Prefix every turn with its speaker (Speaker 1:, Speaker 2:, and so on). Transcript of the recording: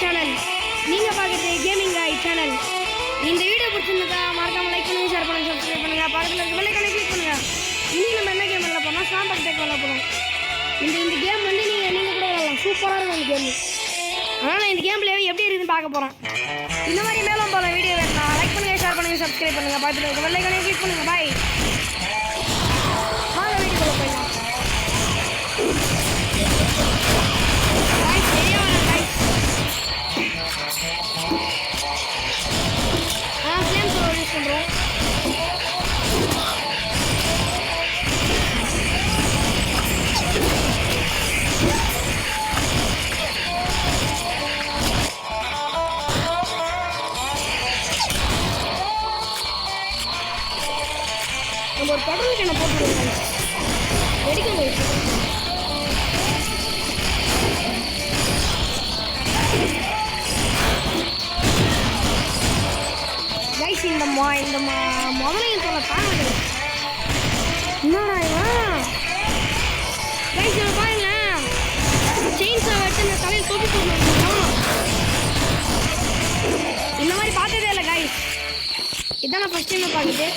Speaker 1: Channel. நீங்கள் பார்க்குறது gaming காய் சேனல். இந்த வீடியோ பிடிச்சிருந்தா மறக்காமல் லைக் பண்ணுங்கள், ஷேர் பண்ணுங்கள், சப்ஸ்கிரைப் பண்ணுங்கள், பக்கத்தில் இருக்க பெல் ஐகானை கிளிக் பண்ணுங்கள். இனி நம்ம என்ன கேம் விளையாட போனால் ஸ்லாம் டேக் விளையாட போகிறோம். இந்த கேம் வந்து நீங்கள் கூட விளையாடலாம். சூப்பராக இருக்கும் இந்த கேம். அதனால் இந்த கேம் பிளே எப்படி இருக்குதுன்னு பார்க்க போகிறோம். இந்த மாதிரி மேலும் போகிற வீடியோ வேணும் லைக் பண்ணுங்கள், ஷேர் பண்ணுங்கள், சப்ஸ்கிரைப் பண்ணுங்கள், பக்கத்தில் இருக்க பெல் ஐகானை கிளிக் பண்ணுங்கள். பாய். வாங்க வீடியோக்குள்ள போயிடலாம். நம்ம ஒரு பெட்ரோல் கேனை போட்டு வெடிக்க கைஸ் இந்த முதலையும் சொல்ல தாங்க. என்னடா இவன் கைஸ் இவன் பாருங்களேன், செயின்ஸை வச்சு இந்த தலையில் தூக்கி போட்டுருக்கோம். இந்த மாதிரி பார்த்ததே இல்லை கைஸ், இதான் நான் ஃபஸ்ட் டைம் பார்க்குது.